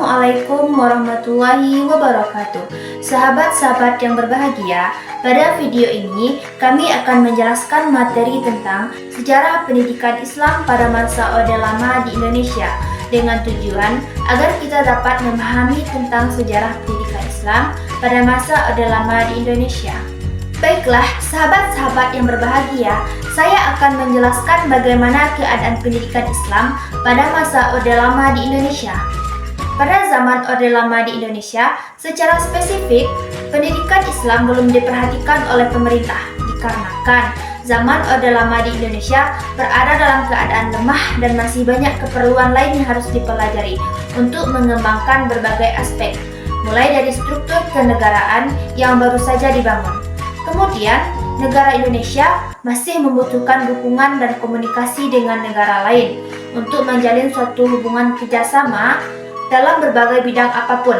Assalamualaikum warahmatullahi wabarakatuh. Sahabat-sahabat yang berbahagia, pada video ini kami akan menjelaskan materi tentang sejarah pendidikan Islam pada masa Orde Lama di Indonesia dengan tujuan agar kita dapat memahami tentang sejarah pendidikan Islam pada masa Orde Lama di Indonesia. Baiklah, sahabat-sahabat yang berbahagia, saya akan menjelaskan bagaimana keadaan pendidikan Islam pada masa Orde Lama di Indonesia. Pada zaman Orde Lama di Indonesia, secara spesifik, pendidikan Islam belum diperhatikan oleh pemerintah dikarenakan zaman Orde Lama di Indonesia berada dalam keadaan lemah dan masih banyak keperluan lain yang harus dipelajari untuk mengembangkan berbagai aspek, mulai dari struktur kenegaraan yang baru saja dibangun. Kemudian, negara Indonesia masih membutuhkan dukungan dan komunikasi dengan negara lain untuk menjalin suatu hubungan kerjasama dalam berbagai bidang apapun.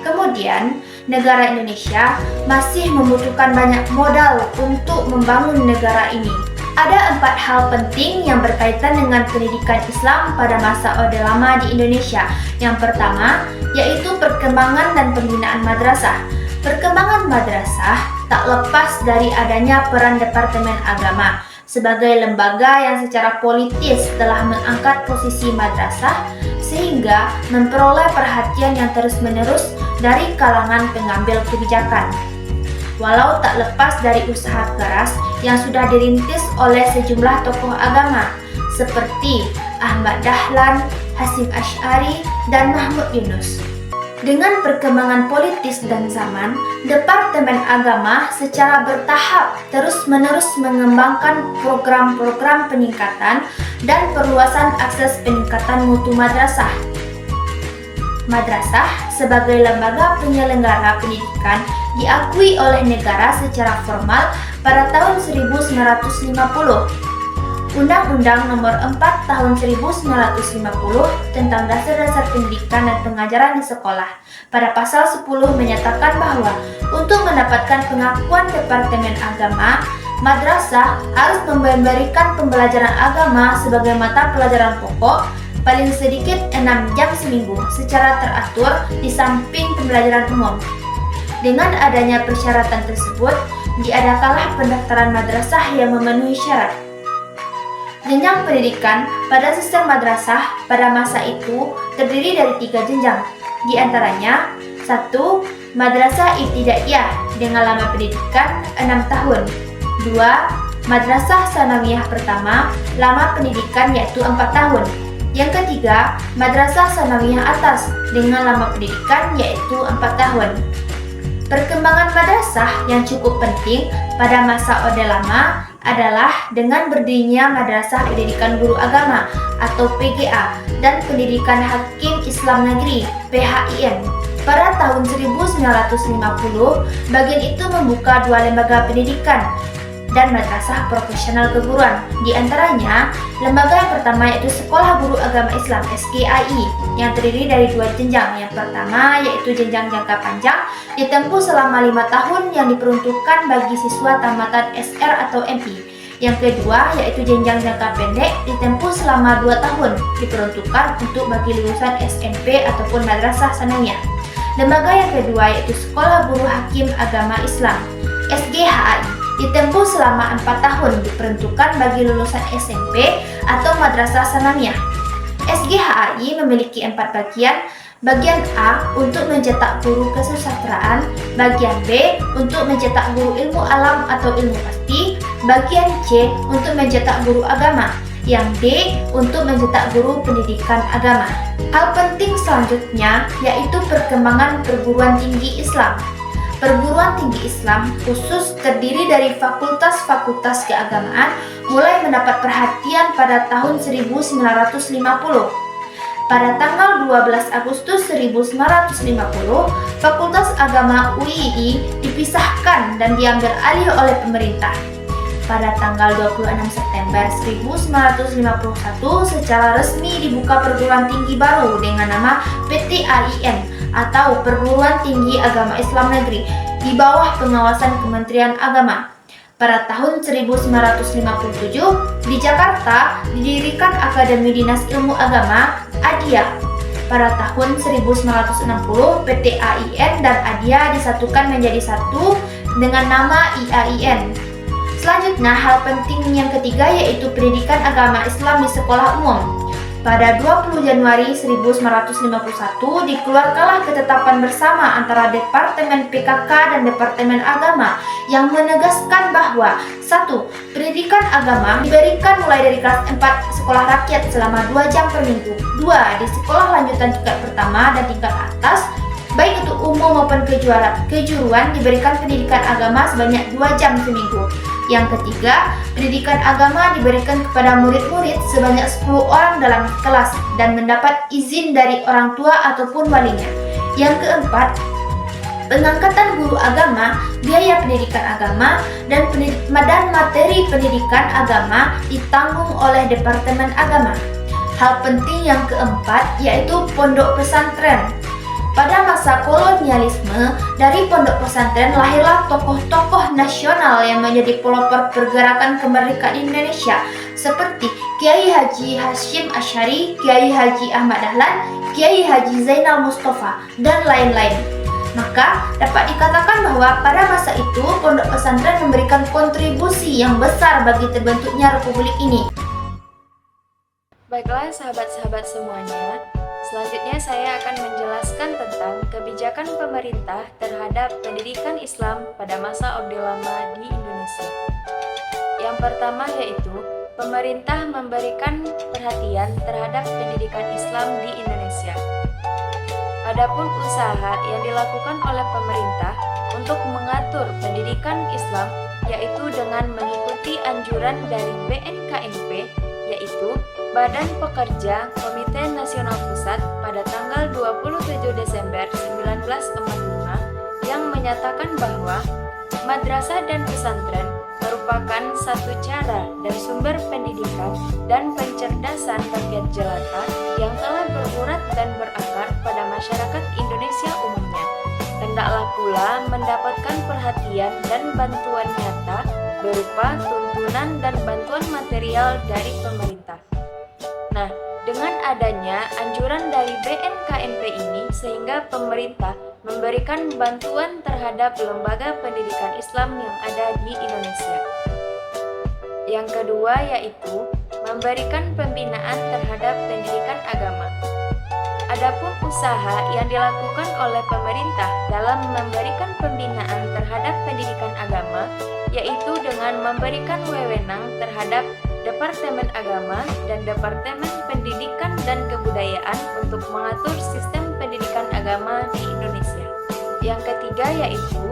Kemudian, negara Indonesia masih membutuhkan banyak modal untuk membangun negara ini. Ada 4 hal penting yang berkaitan dengan pendidikan Islam pada masa Orde Lama di Indonesia. Yang pertama, yaitu perkembangan dan pembinaan madrasah. Perkembangan madrasah tak lepas dari adanya peran Departemen Agama sebagai lembaga yang secara politis telah mengangkat posisi madrasah sehingga memperoleh perhatian yang terus-menerus dari kalangan pengambil kebijakan. Walau tak lepas dari usaha keras yang sudah dirintis oleh sejumlah tokoh agama seperti Ahmad Dahlan, Hasyim Asy'ari, dan Mahmud Yunus. Dengan perkembangan politis dan zaman, Departemen Agama secara bertahap terus-menerus mengembangkan program-program peningkatan dan perluasan akses peningkatan mutu madrasah. Madrasah sebagai lembaga penyelenggara pendidikan diakui oleh negara secara formal pada tahun 1950. Undang-Undang Nomor 4 Tahun 1950 tentang Dasar-Dasar Pendidikan dan Pengajaran di Sekolah pada pasal 10 menyatakan bahwa untuk mendapatkan pengakuan Departemen Agama, madrasah harus memberikan pembelajaran agama sebagai mata pelajaran pokok paling sedikit 6 jam seminggu secara teratur di samping pembelajaran umum. Dengan adanya persyaratan tersebut, diadakanlah pendaftaran madrasah yang memenuhi syarat. Jenjang pendidikan pada sistem madrasah pada masa itu terdiri dari 3 jenjang. Di antaranya, 1. Madrasah Ibtidaiyah dengan lama pendidikan 6 tahun. 2. Madrasah Sanawiyah pertama, lama pendidikan yaitu 4 tahun. Yang ketiga, Madrasah Sanawiyah atas dengan lama pendidikan yaitu 4 tahun. Perkembangan madrasah yang cukup penting pada masa Orde Lama adalah dengan berdirinya Madrasah Pendidikan Guru Agama atau PGA dan Pendidikan Hakim Islam Negeri PHIN. Pada tahun 1950, bagian itu membuka 2 lembaga pendidikan dan madrasah profesional keguruan. Di antaranya, lembaga yang pertama yaitu Sekolah Guru Agama Islam SGAI yang terdiri dari 2 jenjang. Yang pertama yaitu jenjang jangka panjang ditempuh selama 5 tahun yang diperuntukkan bagi siswa tamatan SR atau MI. Yang kedua yaitu jenjang jangka pendek ditempuh selama 2 tahun diperuntukkan untuk bagi lulusan SMP ataupun madrasah sanawiyah. Lembaga yang kedua yaitu Sekolah Guru Hakim Agama Islam SGHAI ditempuh selama 4 tahun diperuntukkan bagi lulusan SMP atau madrasah sanawiyah. SGHAI memiliki 4 bagian. Bagian A untuk mencetak guru kesusastraan, bagian B untuk mencetak guru ilmu alam atau ilmu pasti, bagian C untuk mencetak guru agama, yang D untuk mencetak guru pendidikan agama. Hal penting selanjutnya yaitu perkembangan perguruan tinggi Islam. Perguruan tinggi Islam khusus terdiri dari fakultas-fakultas keagamaan mulai mendapat perhatian pada tahun 1950. Pada tanggal 12 Agustus 1950, Fakultas Agama UII dipisahkan dan diambil alih oleh pemerintah. Pada tanggal 26 September 1951, secara resmi dibuka perguruan tinggi baru dengan nama PTAIN atau Perguruan Tinggi Agama Islam Negeri di bawah pengawasan Kementerian Agama. Pada tahun 1957, di Jakarta didirikan Akademi Dinas Ilmu Agama ADIA Pada tahun 1960, PT AIN dan ADIA disatukan menjadi satu dengan nama IAIN. Selanjutnya, hal penting yang ketiga yaitu pendidikan agama Islam di sekolah umum. Pada 20 Januari 1951 dikeluarkanlah ketetapan bersama antara Departemen PKK dan Departemen Agama yang menegaskan bahwa 1. Pendidikan agama diberikan mulai dari kelas 4 sekolah rakyat selama 2 jam per minggu. 2. Di sekolah lanjutan tingkat pertama dan tingkat atas, baik untuk umum maupun kejuruan diberikan pendidikan agama sebanyak 2 jam seminggu. Yang ketiga, pendidikan agama diberikan kepada murid-murid sebanyak 10 orang dalam kelas dan mendapat izin dari orang tua ataupun walinya. Yang keempat, pengangkatan guru agama, biaya pendidikan agama, dan materi pendidikan agama ditanggung oleh Departemen Agama. Hal penting yang keempat yaitu pondok pesantren. Pada masa kolonialisme, dari pondok pesantren lahirlah tokoh-tokoh nasional yang menjadi pelopor pergerakan kemerdekaan Indonesia seperti Kiai Haji Hasyim Asy'ari, Kiai Haji Ahmad Dahlan, Kiai Haji Zainal Mustafa, dan lain-lain. Maka dapat dikatakan bahwa pada masa itu pondok pesantren memberikan kontribusi yang besar bagi terbentuknya republik ini. Baiklah sahabat-sahabat semuanya, selanjutnya saya akan menjelaskan tentang kebijakan pemerintah terhadap pendidikan Islam pada masa Orde Lama di Indonesia. Yang pertama yaitu, pemerintah memberikan perhatian terhadap pendidikan Islam di Indonesia. Adapun usaha yang dilakukan oleh pemerintah untuk mengatur pendidikan Islam yaitu dengan mengikuti anjuran dari BNKMP, yaitu Badan Pekerja Komite Nasional Pusat pada tanggal 27 Desember 1945 yang menyatakan bahwa madrasah dan pesantren merupakan satu cara dan sumber pendidikan dan pencerdasan rakyat jelata yang telah berurat dan berakar pada masyarakat Indonesia umumnya. Hendaklah pula mendapatkan perhatian dan bantuan nyata berupa tuntunan dan bantuan material dari pemerintah. Nah, dengan adanya anjuran dari BNKMP ini sehingga pemerintah memberikan bantuan terhadap lembaga pendidikan Islam yang ada di Indonesia. Yang kedua yaitu memberikan pembinaan terhadap pendidikan agama. Adapun usaha yang dilakukan oleh pemerintah dalam memberikan pembinaan terhadap pendidikan agama yaitu dengan memberikan wewenang terhadap Departemen Agama dan Departemen Pendidikan dan Kebudayaan untuk mengatur sistem pendidikan agama di Indonesia. Yang ketiga yaitu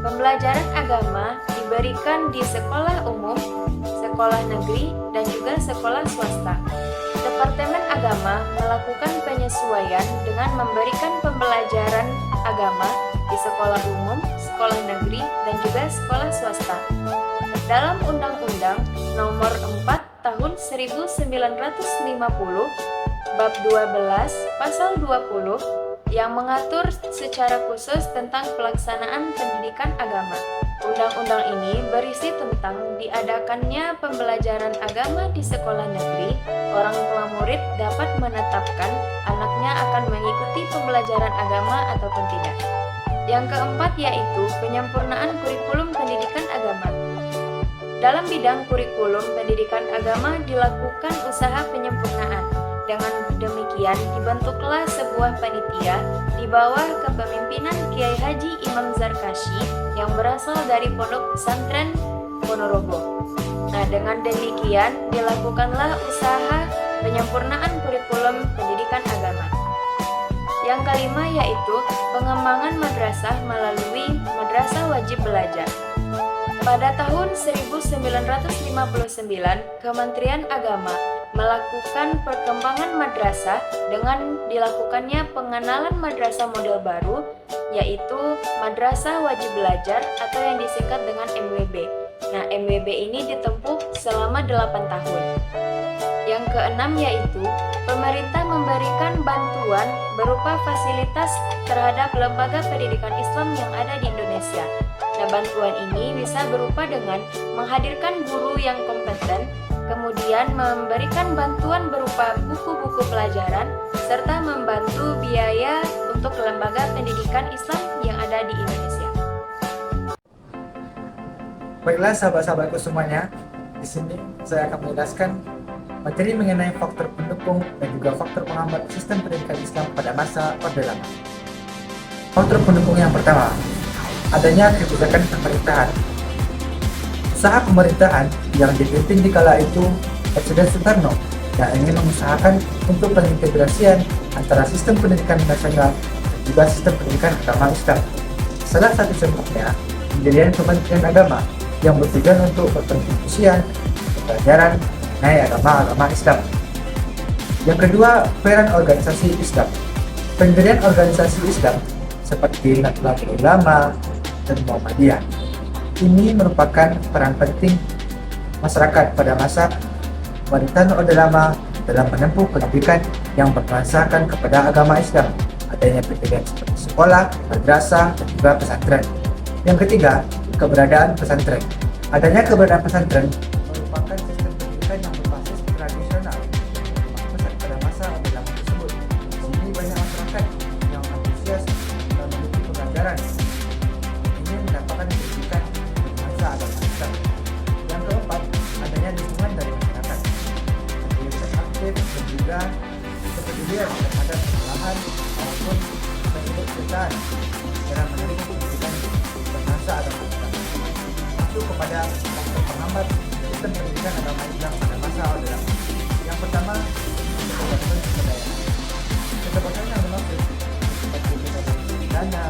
pembelajaran agama diberikan di sekolah umum, sekolah negeri, dan juga sekolah swasta. Departemen Agama melakukan penyesuaian dengan memberikan pembelajaran agama di sekolah umum, sekolah negeri, dan juga sekolah swasta. Dalam Undang-Undang Nomor 4 Tahun 1950 Bab 12 Pasal 20 yang mengatur secara khusus tentang pelaksanaan pendidikan agama. Undang-undang ini berisi tentang diadakannya pembelajaran agama di sekolah negeri. Orang tua murid dapat menetapkan anaknya akan mengikuti pembelajaran agama ataupun tidak. Yang keempat yaitu penyempurnaan kurikulum pendidikan agama. Dalam bidang kurikulum pendidikan agama dilakukan usaha penyempurnaan. Dengan demikian dibentuklah sebuah panitia di bawah kepemimpinan Kiai Haji Imam Zarkashi yang berasal dari Pondok Pesantren Ponorogo. Nah, dengan demikian dilakukanlah usaha penyempurnaan kurikulum pendidikan agama. Yang kelima yaitu pengembangan madrasah melalui madrasah wajib belajar. Pada tahun 1959, Kementerian Agama melakukan perkembangan madrasah dengan dilakukannya pengenalan madrasah model baru, yaitu Madrasah Wajib Belajar atau yang disingkat dengan MWB. Nah, MWB ini ditempuh selama 8 tahun. Yang keenam yaitu pemerintah memberikan bantuan berupa fasilitas terhadap lembaga pendidikan Islam yang ada di Indonesia. Nah, bantuan ini bisa berupa dengan menghadirkan guru yang kompeten, kemudian memberikan bantuan berupa buku-buku pelajaran, serta membantu biaya untuk lembaga pendidikan Islam yang ada di Indonesia. Baiklah sahabat-sahabatku semuanya, di sini saya akan menjelaskan materi mengenai faktor pendukung dan juga faktor penghambat sistem pendidikan Islam pada masa Orde Lama. Faktor pendukung yang pertama, adanya kebijakan pemerintahan. Usaha pemerintahan yang dipimpin di kala itu Presiden Soekarno yang ingin mengusahakan untuk pengintegrasian antara sistem pendidikan nasional dan juga sistem pendidikan agama Islam. Salah satu contohnya pendirian Kementerian Agama yang bertujuan untuk berkontribusian pelajaran mengenai agama Islam. Yang kedua, peran organisasi Islam. Pendirian organisasi Islam seperti Nahdlatul Ulama dan Muhammadiyah ini merupakan peran penting masyarakat pada masa pemerintahan Orde Lama dalam menempuh pendidikan yang bernuansakan kepada agama Islam. Adanya pendirian seperti sekolah, madrasah, dan juga pesantren. Yang ketiga, keberadaan pesantren. Adanya keberadaan pesantren merupakan sistem pendidikan yang berbasis tradisional pada masa Orde Lama tersebut. Di sini banyak masyarakat yang antusias dalam mengikuti pembelajaran. Ini mendapatkan pendidikan masa agama Islam. Yang keempat, adanya dukungan dari masyarakat. Aktivitas aktif dan juga kepedulian terhadap kesalahan maupun keikutsertaan dalam menerima pendidikan bernuansa agama Islam. Masuk kepada faktor penghambat sistem pendidikan agama Islam pada masa Orde Lama. Yang pertama, keterbatasan sumber daya. Keterbatasan yang dimaksud seperti keterbatasan dana,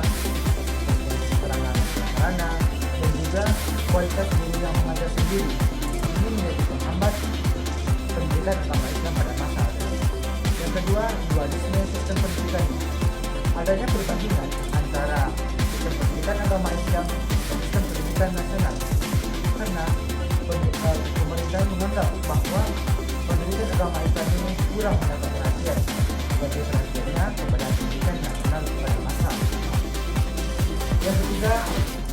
keterangan sarana, dan juga kualitas guru yang mengajar sendiri. Ini menjadi penghambat pendidikan agama Islam pada masa Orde Lama. Yang kedua, dualisme sistem pendidikan. Adanya perbandingan antara sistem pendidikan agama Islam dan sistem pendidikan nasional, karena pemerintah menganggap bahwa pendidikan agama Islam ini kurang mendapat perhatian, sebagai perhatiannya kepada pendidikan nasional pada masa. Yang ketiga,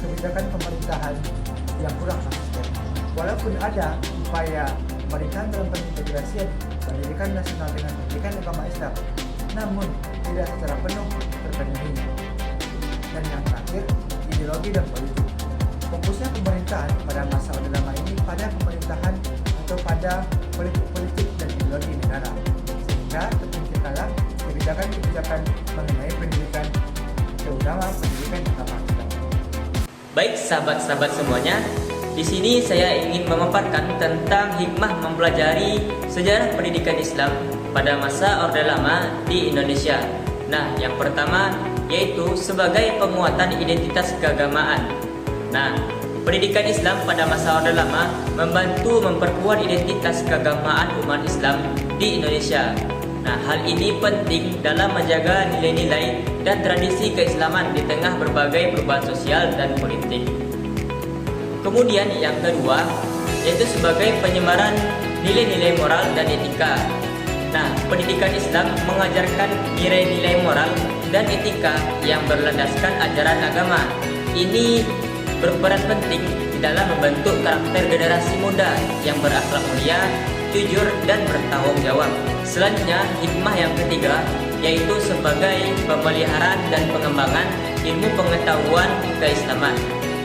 kebijakan pemerintahan yang kurang konsisten. Walaupun ada upaya pemerintahan dalam pengintegrasian pendidikan nasional dengan pendidikan agama Islam, namun tidak secara penuh terpenuhinya. Dan yang terakhir, ideologi dan politik. Fokusnya pemerintahan pada masa Orde Lama ini pada pemerintahan atau pada politik dan ideologi negara, sehingga terciptalah kebijakan-kebijakan mengenai pendidikan, terutama pendidikan agama Islam. Baik sahabat-sahabat semuanya, di sini saya ingin memaparkan tentang hikmah mempelajari sejarah pendidikan Islam pada masa Orde Lama di Indonesia. Nah, yang pertama yaitu sebagai penguatan identitas keagamaan. Nah, pendidikan Islam pada masa Orde Lama membantu memperkuat identitas keagamaan umat Islam di Indonesia. Nah, hal ini penting dalam menjaga nilai-nilai dan tradisi keislaman di tengah berbagai perubahan sosial dan politik. Kemudian yang kedua yaitu sebagai penyebaran nilai-nilai moral dan etika. Nah, pendidikan Islam mengajarkan nilai-nilai moral dan etika yang berlandaskan ajaran agama. Ini berperan penting di dalam membentuk karakter generasi muda yang berakhlak mulia, jujur, dan bertanggung jawab. Selanjutnya, hikmah yang ketiga yaitu sebagai pemeliharaan dan pengembangan ilmu pengetahuan keislaman.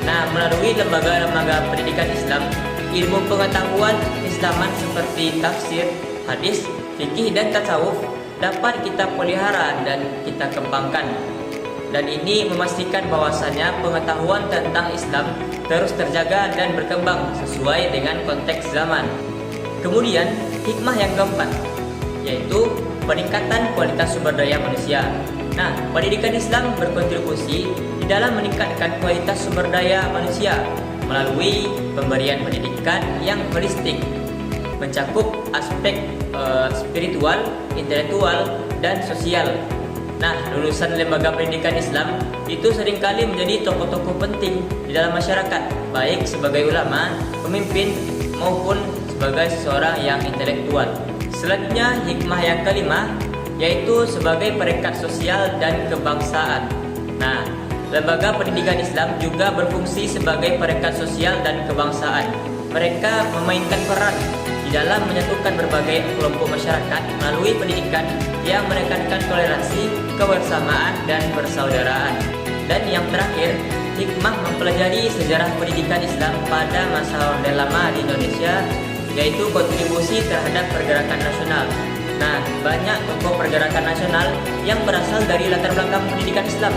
Nah, melalui lembaga-lembaga pendidikan Islam, ilmu pengetahuan keislaman seperti tafsir, hadis, fikih, dan tasawuf dapat kita pelihara dan kita kembangkan. Dan ini memastikan bahwasannya pengetahuan tentang Islam terus terjaga dan berkembang sesuai dengan konteks zaman. Kemudian, hikmah yang keempat yaitu peningkatan kualitas sumber daya manusia. Nah, pendidikan Islam berkontribusi di dalam meningkatkan kualitas sumber daya manusia melalui pemberian pendidikan yang holistik, mencakup aspek spiritual, intelektual, dan sosial. Nah, lulusan lembaga pendidikan Islam itu seringkali menjadi tokoh-tokoh penting di dalam masyarakat, baik sebagai ulama, pemimpin, maupun sebagai seseorang yang intelektual. Selanjutnya, hikmah yang kelima yaitu sebagai perekat sosial dan kebangsaan. Nah, lembaga pendidikan Islam juga berfungsi sebagai perekat sosial dan kebangsaan. Mereka memainkan peran di di dalam menyatukan berbagai kelompok masyarakat melalui pendidikan yang menekankan toleransi, kebersamaan, dan persaudaraan. Dan yang terakhir, hikmah mempelajari sejarah pendidikan Islam pada masa Orde Lama di Indonesia, yaitu kontribusi terhadap pergerakan nasional. Nah, banyak tokoh pergerakan nasional yang berasal dari latar belakang pendidikan Islam.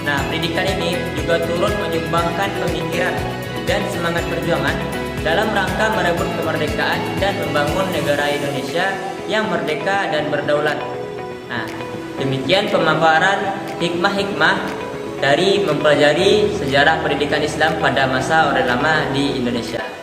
Nah, pendidikan ini juga turut menyumbangkan pemikiran dan semangat perjuangan dalam rangka merebut kemerdekaan dan membangun negara Indonesia yang merdeka dan berdaulat. Nah, demikian pemaparan hikmah-hikmah dari mempelajari sejarah pendidikan Islam pada masa Orde Lama di Indonesia.